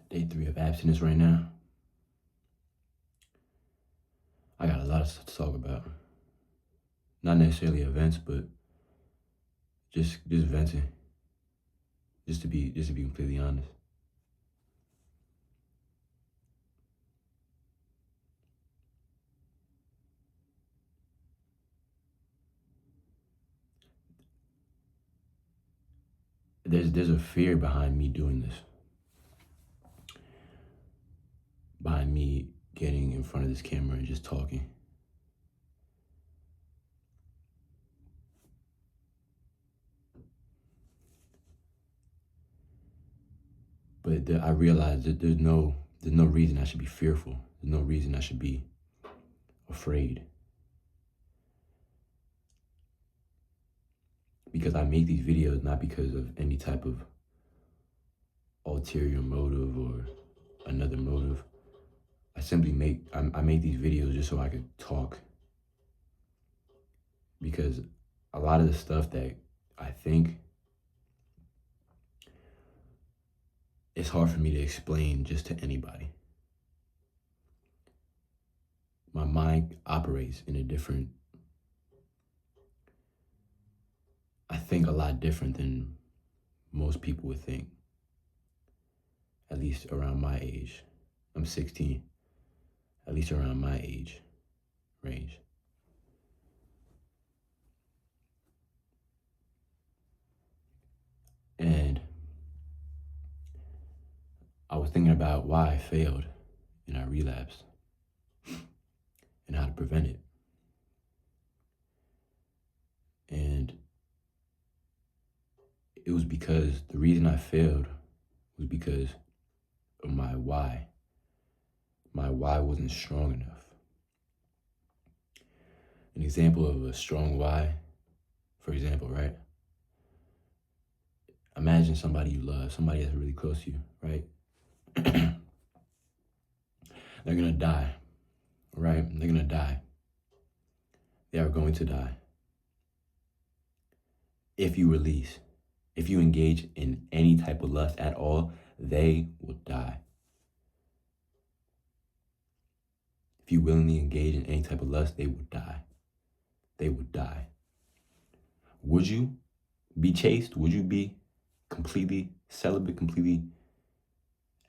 Day 3 of abstinence right now. I got a lot of stuff to talk about. Not necessarily events, but just venting. Just to be completely honest. There's a fear behind me doing this. Behind me getting in front of this camera and just talking. But I realize that there's no reason I should be fearful. There's no reason I should be afraid. Because I make these videos not because of any type of ulterior motive or another motive. I make these videos just so I could talk. Because a lot of the stuff that I think, it's hard for me to explain just to anybody. My mind operates in a different, I think a lot different than most people would think. At least around my age. I'm 16. At least around my age range. And I was thinking about why I failed and I relapsed and how to prevent it. And it was because the reason I failed was because of my why. My why wasn't strong enough. An example of a strong why, for example, right? Imagine somebody you love, somebody that's really close to you, right? They're gonna die, right? They're gonna die. They are going to die. If you engage in any type of lust at all, they will die. If you willingly engage in any type of lust, they will die. They would die. Would you be chaste? Would you be completely celibate, completely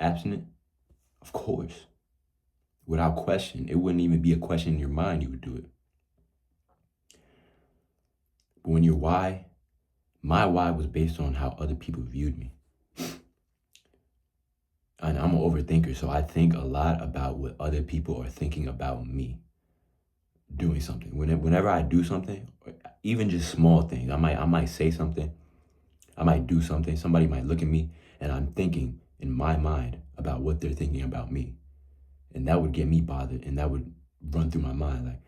abstinent? Of course. Without question. It wouldn't even be a question in your mind, you would do it. But when your why, my why was based on how other people viewed me. And I'm an overthinker, so I think a lot about what other people are thinking about me doing something. Whenever I do something, even just small things, I might say something, I might do something, somebody might look at me, and I'm thinking in my mind about what they're thinking about me. And that would get me bothered, and that would run through my mind like,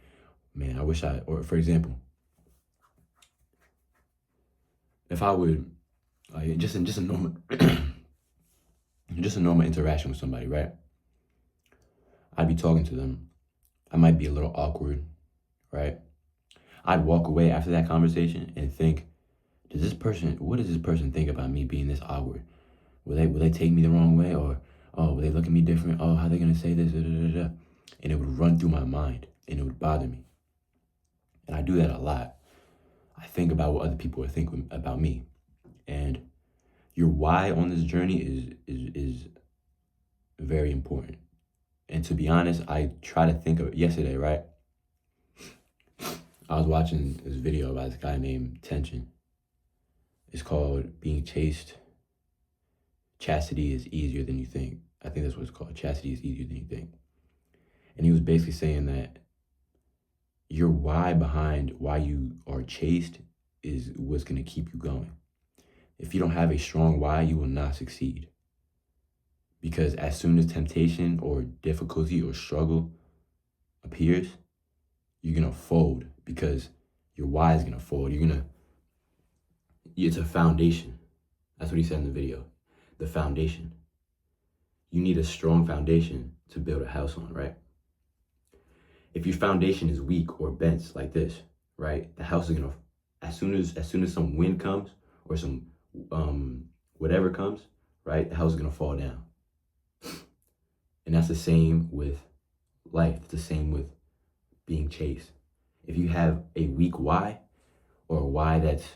man, I wish or for example, if I would, like, just a normal, just a normal interaction with somebody, right? I'd be talking to them. I might be a little awkward, right? I'd walk away after that conversation and think, what does this person think about me being this awkward? Will they take me the wrong way, or will they look at me different? Oh, how are they gonna say this? Da, da, da, da. And it would run through my mind and it would bother me. And I do that a lot. I think about what other people are thinking about me. And your why on this journey is very important. And to be honest, I try to think of it yesterday, right? I was watching this video by this guy named Tension. It's called Being Chaste. Chastity is easier than you think. I think that's what it's called. Chastity is easier than you think. And he was basically saying that your why behind why you are chaste is what's going to keep you going. If you don't have a strong why, you will not succeed. Because as soon as temptation or difficulty or struggle appears, you're going to fold because your why is going to fold. It's a foundation. That's what he said in the video. The foundation. You need a strong foundation to build a house on, right? If your foundation is weak or bent like this, right, the house is gonna, as soon as some wind comes or some whatever comes, right, the house is gonna fall down. And that's the same with life. It's the same with being chased. If you have a weak why, or a why that's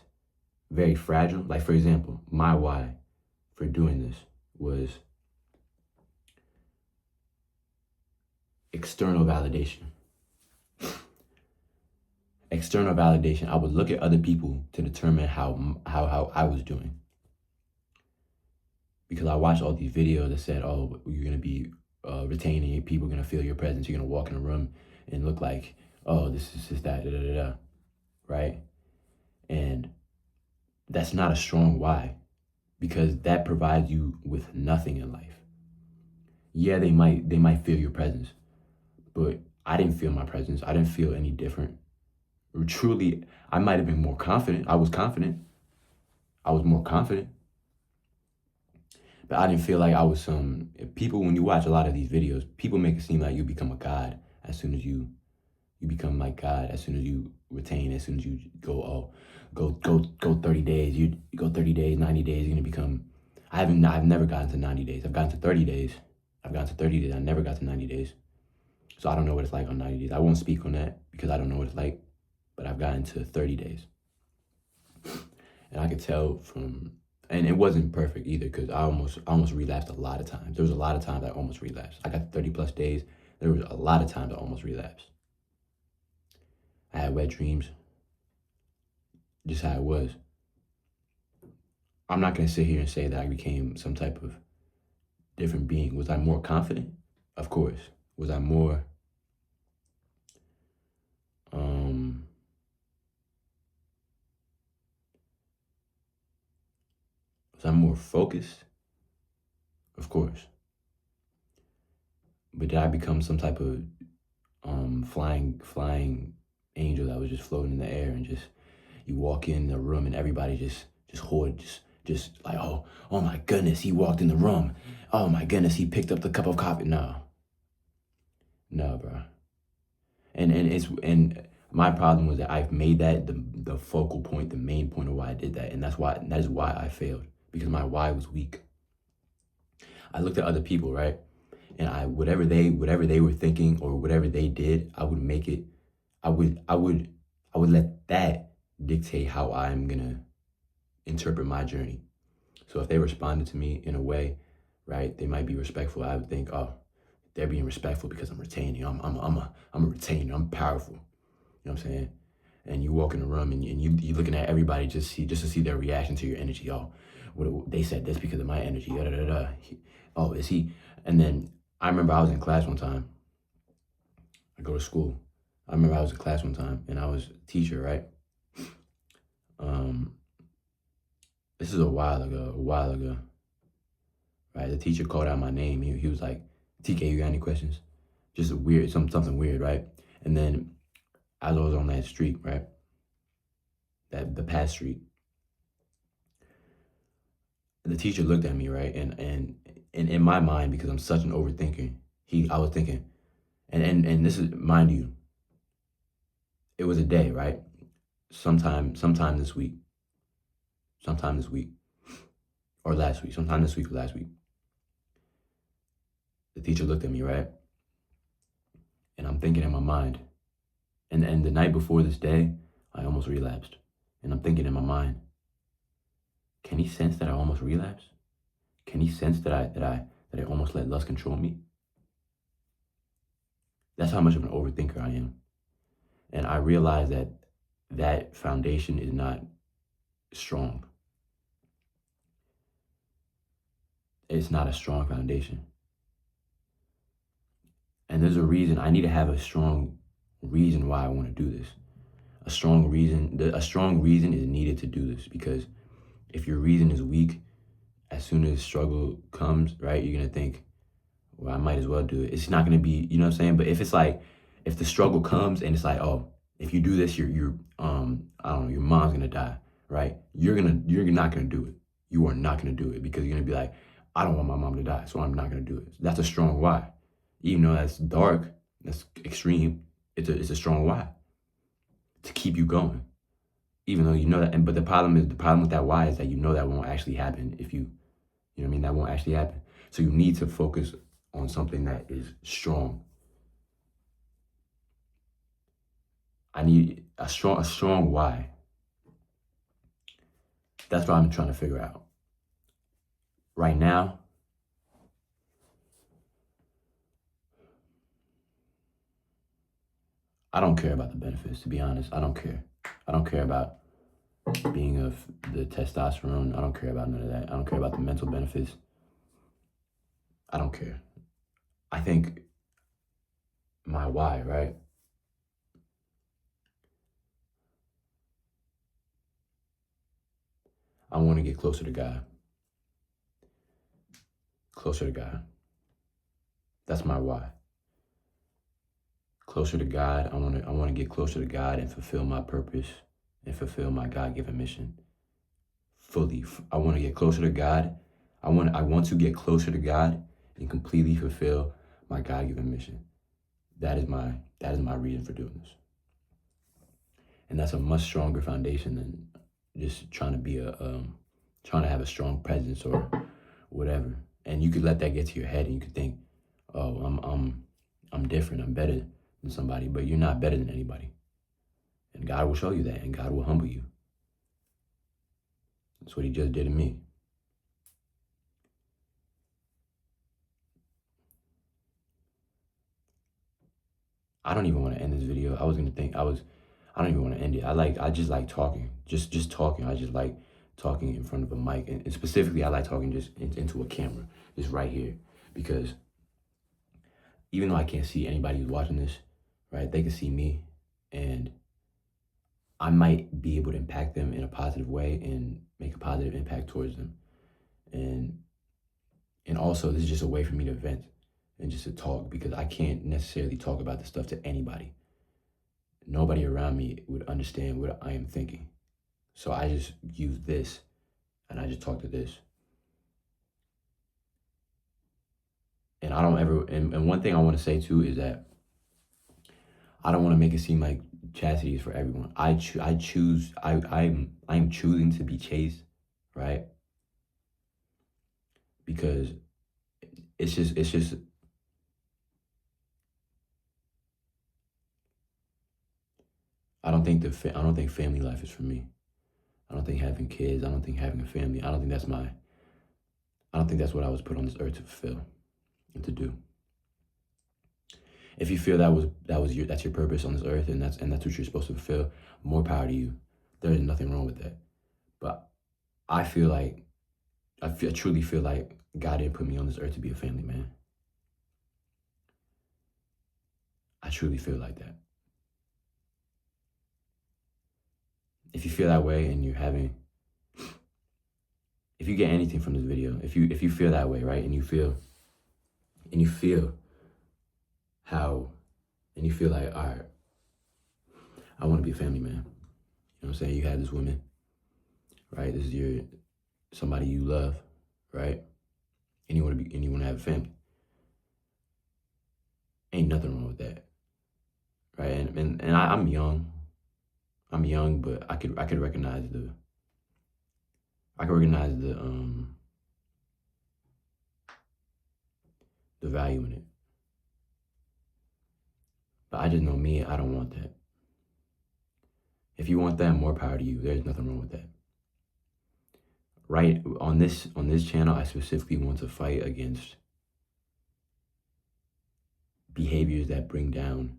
very fragile, like for example, my why for doing this was external validation. External validation. I would look at other people to determine how I was doing. Because I watched all these videos that said, oh, you're going to be retaining, people are going to feel your presence, you're going to walk in a room and look like, oh, this is just that, da, da, da, da, right? And that's not a strong why, because that provides you with nothing in life. Yeah, they might feel your presence, but I didn't feel my presence. I didn't feel any different. Truly, I might have been more confident. I was confident. I was more confident. But I didn't feel like I was some people. When you watch a lot of these videos, people make it seem like you become a god as soon as you become like God, as soon as you retain, as soon as you go 30 days, you go 30 days, 90 days, you're gonna become. I've never gotten to 90 days. I've gotten to 30 days. I've gotten to 30 days. I never got to 90 days. So I don't know what it's like on 90 days. I won't speak on that because I don't know what it's like, but I've gotten to 30 days. And I could tell from, and it wasn't perfect either, because I almost relapsed a lot of times. There was a lot of times I almost relapsed. I got 30 plus days. There was a lot of times I almost relapsed. I had wet dreams. Just how it was. I'm not going to sit here and say that I became some type of different being. Was I more confident? Of course. Was I more focused? Of course. But did I become some type of flying angel that was just floating in the air, and just you walk in the room and everybody just like, oh my goodness, he walked in the room. Oh my goodness, he picked up the cup of coffee. No, bro. And my problem was that I've made that the focal point, the main point of why I did that, and that is why I failed, because my why was weak. I looked at other people, right? And whatever they were thinking or whatever they did, I would make it. I would let that dictate how I'm gonna interpret my journey. So if they responded to me in a way, right, they might be respectful. I would think, oh, they're being respectful because I'm retaining. I'm a retainer. I'm powerful. You know what I'm saying? And you walk in the room and you looking at everybody just to see their reaction to your energy. Oh, they said this because of my energy. Da, da, da, da. Oh, is he? And then I remember I was in class one time. I go to school. I remember I was in class one time and I was a teacher, right? This is a while ago. Right? The teacher called out my name. He was like, TK, you got any questions? Just weird, something weird, right? And then as I was on that street, right? The past street, the teacher looked at me, right? And in my mind, because I'm such an overthinker, I was thinking, and this is, mind you, it was a day, right? Sometime this week, or last week, sometime this week or last week. The teacher looked at me, right? And I'm thinking in my mind, and the night before this day, I almost relapsed. And I'm thinking in my mind, can he sense that I almost relapsed? Can he sense that I almost let lust control me? That's how much of an overthinker I am. And I realized that foundation is not strong. It's not a strong foundation. And there's a reason. I need to have a strong reason why I want to do this. A strong reason is needed to do this, because if your reason is weak, as soon as struggle comes, right, you're going to think, well, I might as well do it. It's not going to be, you know what I'm saying? But if it's like, if the struggle comes and it's like, oh, if you do this, you're I don't know, your mom's going to die, right? You're not going to do it. You are not going to do it, because you're going to be like, I don't want my mom to die, so I'm not going to do it. That's a strong why. Even though that's dark, that's extreme, it's a strong why to keep you going. Even though you know that, but the problem with that why is that you know that won't actually happen if you know what I mean? That won't actually happen. So you need to focus on something that is strong. I need a strong why. That's what I'm trying to figure out. Right now, I don't care about the benefits, to be honest. I don't care. I don't care about being of the testosterone. I don't care about none of that. I don't care about the mental benefits. I don't care. I think my why, right? I want to get closer to God. Closer to God. That's my why. Closer to God. I want to get closer to God and fulfill my purpose and fulfill my God-given mission fully. I want to get closer to God. I want to get closer to God and completely fulfill my God-given mission. That is my reason for doing this. And that's a much stronger foundation than just trying to have a strong presence or whatever. And you could let that get to your head and you could think, oh, I'm different, I'm better than somebody, but you're not better than anybody. And God will show you that, and God will humble you. That's what he just did to me. I don't even want to end this video. I don't even want to end it. I just like talking, just talking. I just like talking in front of a mic, and specifically I like talking just into a camera, just right here, because even though I can't see anybody who's watching this, right, they can see me, and I might be able to impact them in a positive way and make a positive impact towards them. And also, this is just a way for me to vent and just to talk, because I can't necessarily talk about this stuff to anybody. Nobody around me would understand what I am thinking. So I just use this and I just talk to this. And I don't ever, and one thing I want to say too is that I don't want to make it seem like chastity is for everyone. I'm choosing to be chaste, right? Because it's just I don't think family life is for me. I don't think having kids, I don't think having a family, I don't think that's what I was put on this earth to fulfill and to do. If you feel that's your purpose on this earth, and that's what you're supposed to fulfill, more power to you. There is nothing wrong with that. But I truly feel like God didn't put me on this earth to be a family man. I truly feel like that. If you feel that way and if you get anything from this video, if you feel that way, right, and you feel like, all right, I want to be a family man. You know what I'm saying? You have this woman, right? This is somebody you love, right? And you want to have a family. Ain't nothing wrong with that, right? And I'm young. I'm young, but I could recognize the value in it. But I just know me, I don't want that. If you want that, more power to you. There's nothing wrong with that. Right, on this channel, I specifically want to fight against behaviors that bring down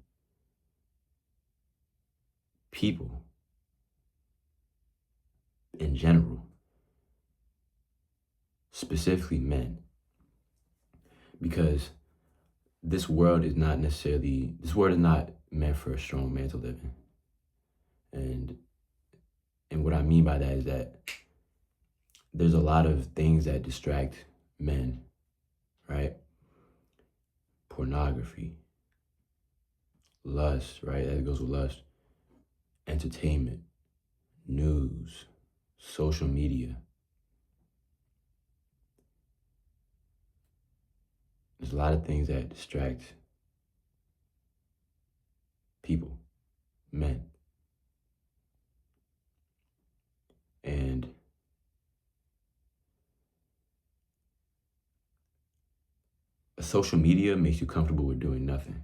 people in general, specifically men, because this world is not meant for a strong man to live in. And what I mean by that is that there's a lot of things that distract men, right? Pornography, lust, right? That goes with lust. Entertainment, news, social media. There's a lot of things that distract people, men. And social media makes you comfortable with doing nothing.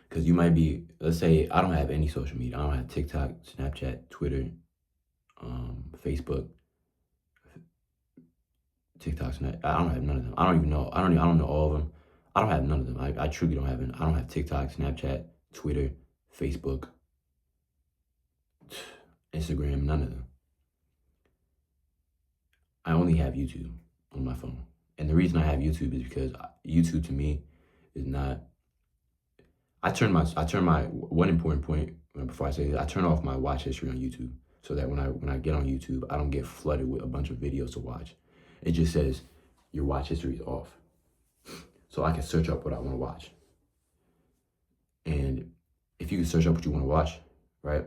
Because you might be, let's say, I don't have any social media. I don't have TikTok, Snapchat, Twitter, Facebook, TikTok, Snap. I don't have none of them. I don't even know. I don't know all of them. I don't have none of them. I truly don't have it. I don't have TikTok, Snapchat, Twitter, Facebook, Instagram, none of them. I only have YouTube on my phone. And the reason I have YouTube is because YouTube to me is not. I turn my one important point before I say this, I turn off my watch history on YouTube so that when I get on YouTube, I don't get flooded with a bunch of videos to watch. It just says your watch history is off. So I can search up what I want to watch. And if you can search up what you want to watch, right?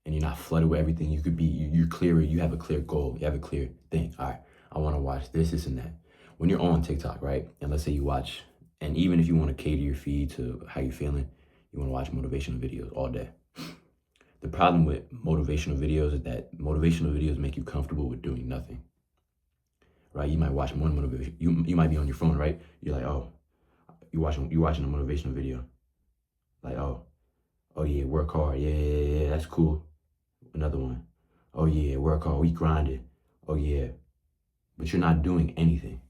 And you're not flooded with everything, you could be, you're clearer, you have a clear goal, you have a clear thing. All right, I want to watch this, and that. When you're on TikTok, right? And let's say you watch, and even if you want to cater your feed to how you're feeling, you want to watch motivational videos all day. The problem with motivational videos is that motivational videos make you comfortable with doing nothing. Right? You might watch one motivation. You might be on your phone, right? You're like, oh, you're watching a motivational video. Like, oh yeah, work hard. Yeah, that's cool. Another one. Oh yeah, work hard. We grinded. Oh yeah. But you're not doing anything.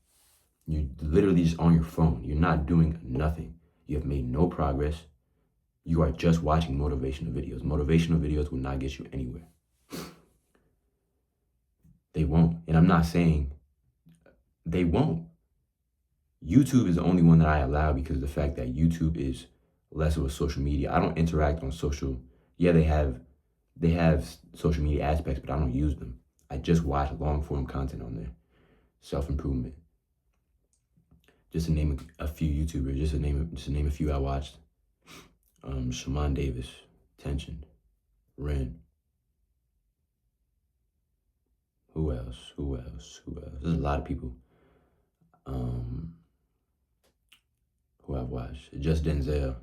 You're literally just on your phone. You're not doing nothing. You have made no progress. You are just watching motivational videos. Motivational videos will not get you anywhere. They won't. And I'm not saying they won't. YouTube is the only one that I allow because of the fact that YouTube is less of a social media. I don't interact on social. Yeah, they have social media aspects, but I don't use them. I just watch long form content on there. Self-improvement. Just to name a few YouTubers, just to name a few I watched. Shaman Davis, Tension, Ren. Who else? There's a lot of people who I've watched. Just Denzel.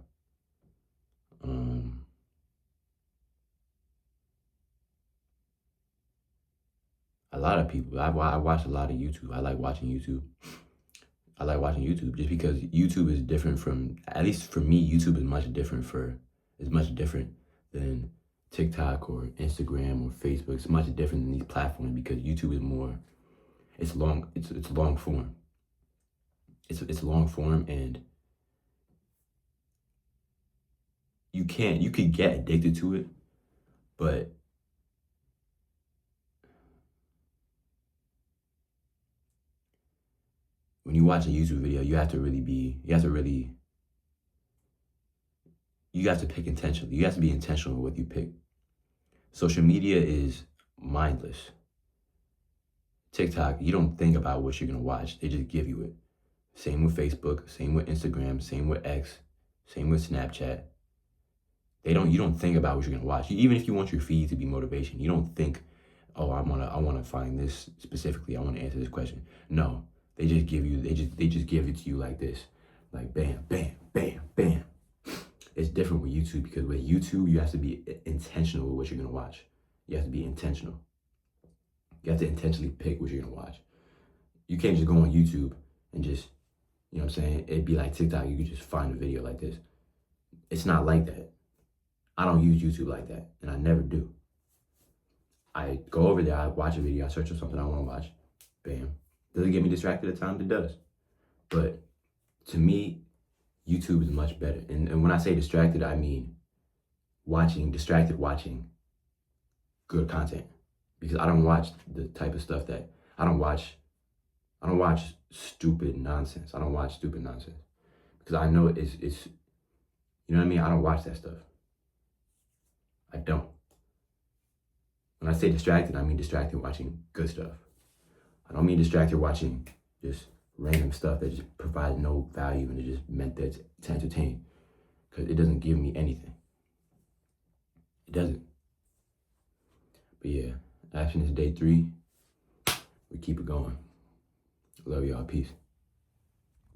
A lot of people. I watch a lot of YouTube. I like watching YouTube. Just because YouTube is different from, at least for me, YouTube is much different than TikTok or Instagram or Facebook. It's much different than these platforms because YouTube is more, it's long form. It's long form, and you could get addicted to it, but when you watch a YouTube video, you have to pick intentionally. You have to be intentional with what you pick. Social media is mindless. TikTok, you don't think about what you're gonna watch. They just give you it. Same with Facebook, same with Instagram, same with X, same with Snapchat. You don't think about what you're gonna watch. Even if you want your feed to be motivation, you don't think, oh, I wanna find this specifically. I wanna answer this question. No, they just give it to you like this, like bam, bam, bam, bam. It's different with YouTube because with YouTube you have to be intentional with what you're gonna watch. You have to be intentional. You have to intentionally pick what you're gonna watch. You can't just go on YouTube and just, you know what I'm saying? It'd be like TikTok. You could just find a video like this. It's not like that. I don't use YouTube like that, and I never do. I go over there, I watch a video, I search for something I want to watch. Bam. Does it get me distracted at times? It does. But to me, YouTube is much better. And when I say distracted, I mean distracted watching good content. Because I don't watch the type of stuff that, I don't watch stupid nonsense. I don't watch stupid nonsense. Because I know it's you know what I mean? I don't watch that stuff. I don't. When I say distracted, I mean distracted watching good stuff. I don't mean distracted watching just random stuff that just provides no value and it's just meant to entertain. Because it doesn't give me anything. It doesn't. But yeah, action is day 3. We keep it going. Love y'all. Peace.